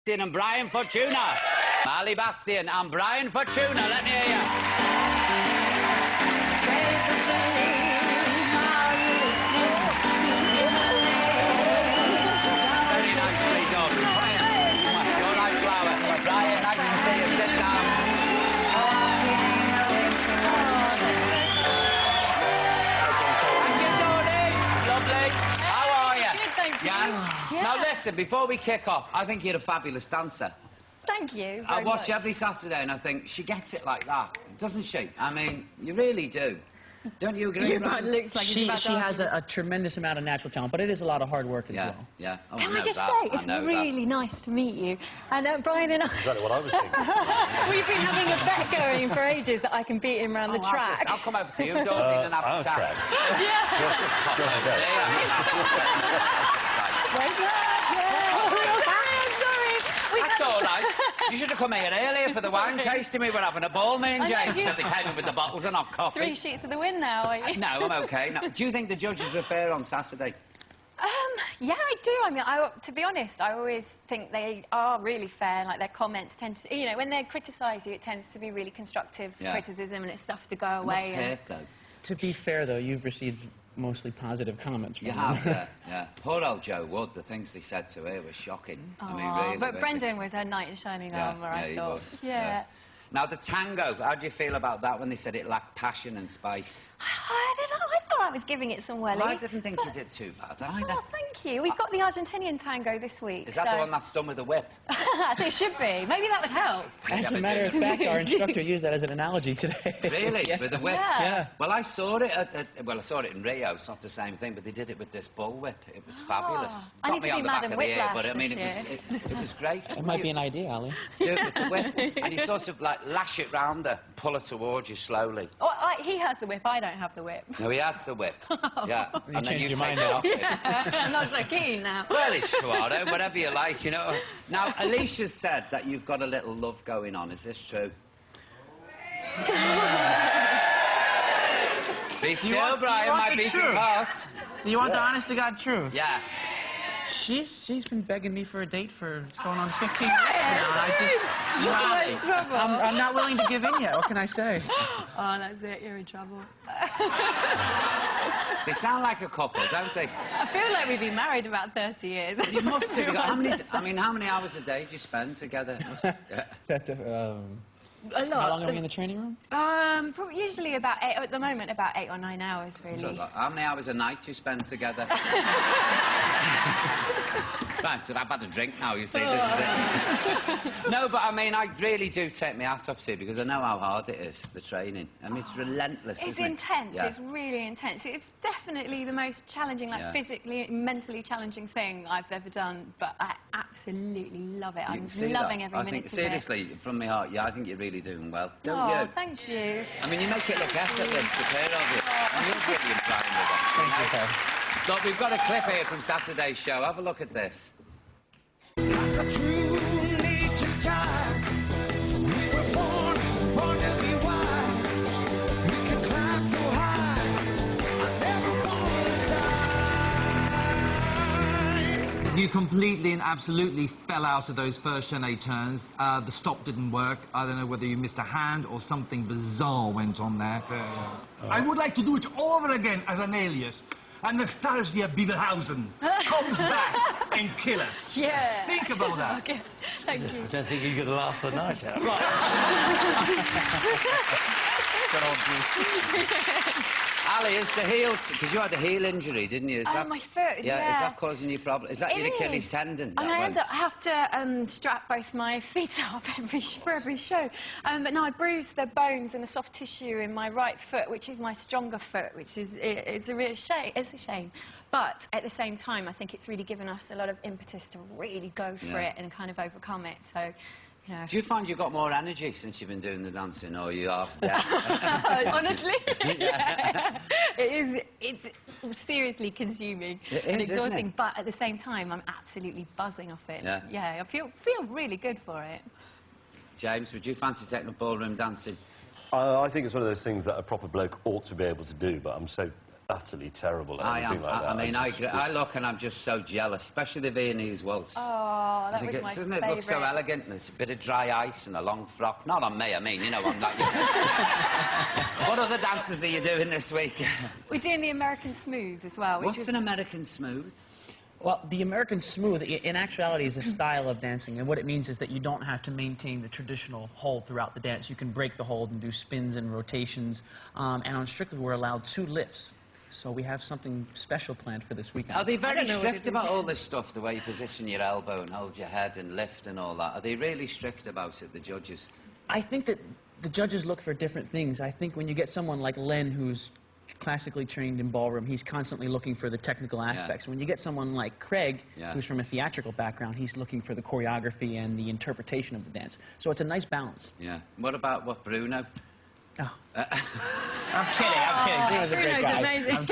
And Brian Fortuna. Marley Bastian and Brian Fortuna. Let me hear you. Very nicely done. You're like flower. Brian, nice to see you. Sit down. Thank you, Tony. Lovely. How are you? Good, thank you. Yeah? Now listen, before we kick off, I think you're a fabulous dancer. Thank you I watch much. every Saturday and I think, she gets it like that, doesn't she? I mean, you really do. Don't you agree? Looks like she has a tremendous amount of natural talent, but it is a lot of hard work as well. Yeah. Oh, Can I just say, it's really nice to meet you. And Brian and I... That's exactly what I was thinking. We've been having a bet going for ages that I can beat him around the track. I'll come over to you, don't need an apple chat. Yeah. You'll just pop over there. That's all right. You should have come here earlier for the wine tasting. We were having a ball, me and James, so they came in with the bottles and hot coffee. 3 sheets of the win now, are you? No, I'm OK. No. Do you think the judges were fair on Saturday? Yeah, I do. I mean, to be honest, I always think they are really fair. Like, their comments tend to... You know, when they criticise you, it tends to be really constructive criticism and it's stuff to go away. It must hurt, though. To be fair, though, you've received mostly positive comments from You have, yeah. Poor old Jo Wood, the things they said to her were shocking. I mean, really. But Brendan was her knight in shining armour, I thought. He was. Yeah. Now, the tango, how do you feel about that when they said it lacked passion and spice? I don't know, I thought I was giving it some welly. Well, I didn't think you did too bad either. Oh, thank you. We've got the Argentinian tango this week. Is that the one that's done with a whip? I think it should be. Maybe that would help. As a matter of fact, our instructor used that as an analogy today. Really? With a whip? Yeah. Well, I saw it I saw it in Rio. It's not the same thing, but they did it with this bull whip. It was fabulous. I need to be Madam Whiplash but I mean, this it was great. It might be an idea, Ali. Do it with the whip. And you sort of, like, lash it round her, pull her towards you slowly. Oh, he has the whip, I don't have the whip. No, he has the whip. Yeah. You changed your mind now. I'm not so keen now. Well, it's Toronto, whatever you like, you know. Now, Alicia's said that you've got a little love going on. Is this true? Be still, Brian, my beating pass. You want the honest-to-God truth? Yeah. She's been begging me for a date for it's going on 15 years now, and I'm not willing to give in yet. What can I say? Oh, that's it. You're in trouble. They sound like a couple, don't they? I feel like we've been married about 30 years. You must have. How many hours a day do you spend together? That's a lot. How long are we in the training room? Probably usually about 8, at the moment, about 8 or 9 hours, really. So, how many hours a night do you spend together? It's fine, so I've had a drink now, you see, this is it. No, but I mean, I really do take my ass off to you because I know how hard it is, the training. I mean, it's relentless, It's isn't it? intense, it's really intense. It's definitely the most challenging, like, physically, mentally challenging thing I've ever done, but I absolutely love it. I'm loving every minute of it. Seriously, from my heart, I think you're really doing well, don't you? Oh, thank you. I mean, you make it look effortless, the pair of you. And you're brilliant, Brian, with that. Thank you, sir. Look, we've got a clip here from Saturday's show. Have a look at this. Like a true nature's child, we were born to be wild. We can climb so high, I never wanna die. You completely and absolutely fell out of those first Chenet turns. The stop didn't work. I don't know whether you missed a hand or something bizarre went on there. I would like to do it over again as an alias. And nostalgia Beaverhausen comes back and kills us. Yeah. Think about that. Okay, thank you. I don't think you're going to last the night out. Good old Bruce. Ali, is the heels... Because you had a heel injury, didn't you? Is that, my foot, yeah. Is that causing you problems? Is that your Achilles tendon? And I have to strap both my feet up for every show. But no, I bruised the bones and the soft tissue in my right foot, which is my stronger foot, which is... It's a real shame. It's a shame. But at the same time, I think it's really given us a lot of impetus to really go for it and kind of overcome it. So... You know. Do you find you've got more energy since you've been doing the dancing, or are you half dead? Honestly, yeah. It's seriously consuming and exhausting, but at the same time, I'm absolutely buzzing off it. Yeah, I feel really good for it. James, would you fancy taking up ballroom dancing? I think it's one of those things that a proper bloke ought to be able to do, but I'm so utterly terrible at I anything am. like that. I mean, I look and I'm just so jealous, especially the Viennese waltz. Oh, that I think was my doesn't it look so favourite. elegant? And there's a bit of dry ice and a long frock. Not on me, I mean, you know, on that. What other dances are you doing this week? We're doing the American Smooth as well. Which What's is... an American smooth? Well, the American Smooth, in actuality, is a style of dancing, and what it means is that you don't have to maintain the traditional hold throughout the dance. You can break the hold and do spins and rotations, and on Strictly, we're allowed 2 lifts. So we have something special planned for this weekend. Are they very know what strict it about is. all this stuff, the way you position your elbow and hold your head and lift and all that? Are they really strict about it, the judges? I think that the judges look for different things. I think when you get someone like Len, who's classically trained in ballroom, he's constantly looking for the technical aspects. When you get someone like Craig, who's from a theatrical background, he's looking for the choreography and the interpretation of the dance. So it's a nice balance. Yeah. What about Bruno? Oh. I'm kidding. Bruno's a great guy. Amazing.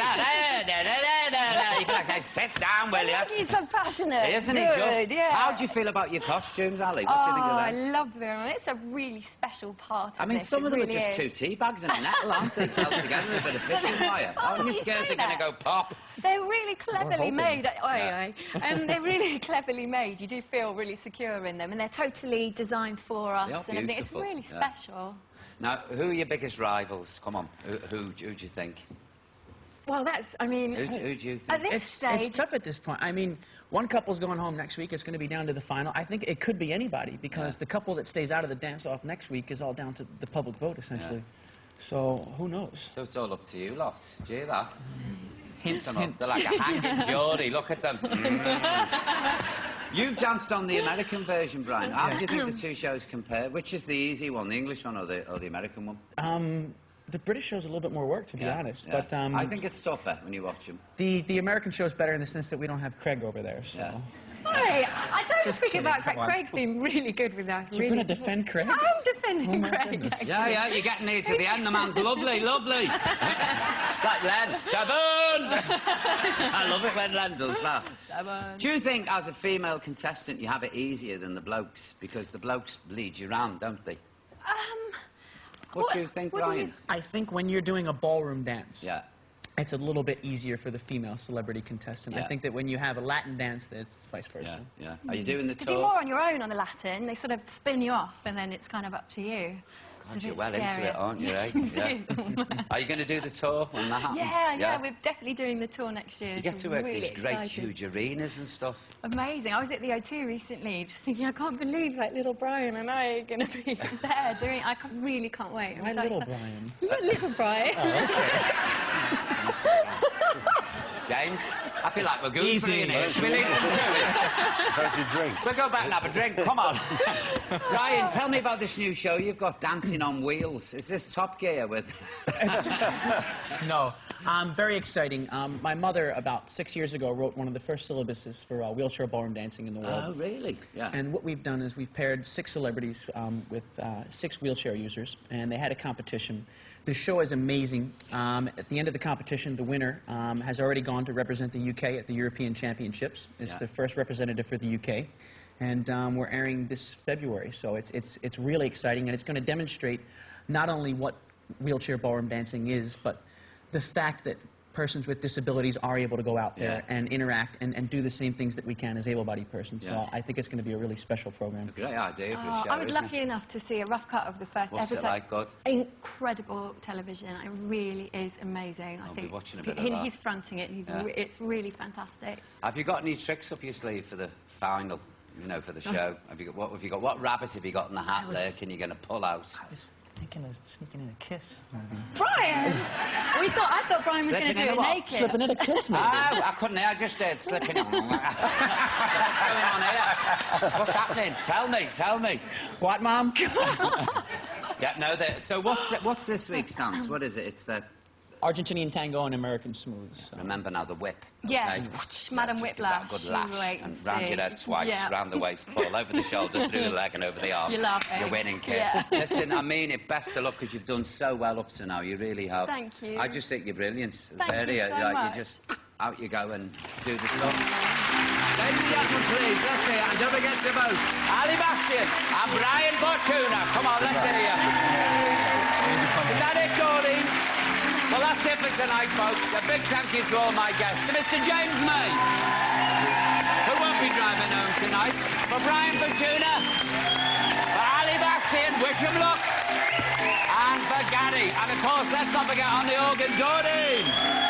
You can say, sit down, will you? He's so passionate. Isn't he Good, just? yeah. How do you feel about your costumes, Ali? What do you think of I them? love them. It's a really special part of I mean, this. some It of them really are just is. 2 tea bags and a nettle, aren't they? Held together with a bit of fishing wire. Oh, Aren't you you scared say they're going to that. go pop? They're really cleverly hoping. made. And they're really cleverly made. You do feel really secure in them, and they're totally designed for us. They are and everything. It's beautiful, really yeah. special. Now, who are your biggest rivals? Come on, who do you think? Well, that's, I mean, Who do you think? at this stage, It's tough at this point. I mean, one couple's going home next week. It's going to be down to the final. I think it could be anybody because the couple that stays out of the dance-off next week is all down to the public vote, essentially. So who knows? So it's all up to you lot. Do you hear that? Hints, Come on, hints. they're like a hanging Geordie. Look at them. You've danced on the American version, Brian. How do you think the 2 shows compare? Which is the easy one, the English one or the American one? The British show's a little bit more work, to be honest. Yeah. But I think it's tougher when you watch them. the American show's better in the sense that we don't have Craig over there. So. Yeah. Hey, I don't Just speak kidding, about Craig. come on. Craig's been really good with us. You're really going to defend Craig? I'm defending my Craig. goodness. actually. Yeah, you're getting these at the end. The man's lovely, lovely. Like Len, 7! I love it when Len does that. 7. Do you think, as a female contestant, you have it easier than the blokes? Because the blokes lead you round, don't they? What do you think, what do Brian? you- I think when you're doing a ballroom dance, Yeah. it's a little bit easier for the female celebrity contestant. Yeah. I think that when you have a Latin dance, it's vice versa. Yeah. Are you doing the Because you're tour? more on your own on the Latin. They sort of spin you off, and then it's kind of up to you. It's a God, you're bit well into scarier. it, aren't you, eh? Yeah. Are you going to do the tour when that happens? Yeah, we're definitely doing the tour next year. You get to work really these great excited. huge arenas and stuff. Amazing. I was at the O2 recently, just thinking, I can't believe like little Brian and I are going to be there doing it. Really can't wait. I'm Why so little excited. Brian? Little Brian. James, I feel like we're good Easy. for you here. Should we leave it to this? How's your drink? We'll go back and have a drink. Come on. Ryan, tell me about this new show you've got, Dancing on Wheels. Is this Top Gear with... No. Very exciting. My mother, about 6 years ago, wrote one of the first syllabuses for wheelchair ballroom dancing in the world. Oh, really? Yeah. And what we've done is we've paired 6 celebrities with 6 wheelchair users, and they had a competition. The show is amazing. At the end of the competition, the winner has already gone to represent the UK at the European Championships. It's the first representative for the UK. And we're airing this February, so it's really exciting, and it's going to demonstrate not only what wheelchair ballroom dancing is, but the fact that persons with disabilities are able to go out there and interact and do the same things that we can as able-bodied persons. So I think it's going to be a really special program. Great idea for a show, I was isn't lucky it? enough to see a rough cut of the first What's it episode. like, God? Incredible television. It really is amazing. I'll I be think watching a bit of that. he's fronting it. It's really fantastic. Have you got any tricks up your sleeve for the final, you know, for the show? What rabbit have you got in the hat there? Can you get a pull out? I was thinking of sneaking in a kiss, maybe. Brian! I thought Brian was going to Slipping do in it a what? naked. Slipping in a kiss, maybe. Oh, I couldn't hear. I just heard slipping. What's going on here? What's happening? Tell me. What, Mom? Yeah, no. So what's this week's dance? What is it? It's the Argentinian tango and American smooth. So. remember now the whip. Yes, okay? Madam Just give that a Whiplash. good lash Wait and and round see. your head twice, Yeah. round the waist, pull over the shoulder, through the leg and over the arm. You're laughing. You're winning, kid. Yeah. Listen, I mean it. Best of luck because you've done so well up to now. You really have. Thank you. I just think you're brilliant. Thank you so much. You just out you go and do the stuff. Ladies and gentlemen, please, let's hear it. And don't forget to vote. Ali Bastian and Brian Fortuna. Come on, let's hear you. Is that it, Gordie? Well, that's it for tonight, folks. A big thank you to all my guests. To Mr. James May, who won't be driving home tonight. For Brian Fortuna, for Ali Bastian, wish him luck. And for Gary. And of course, let's not forget on the organ, Gordon.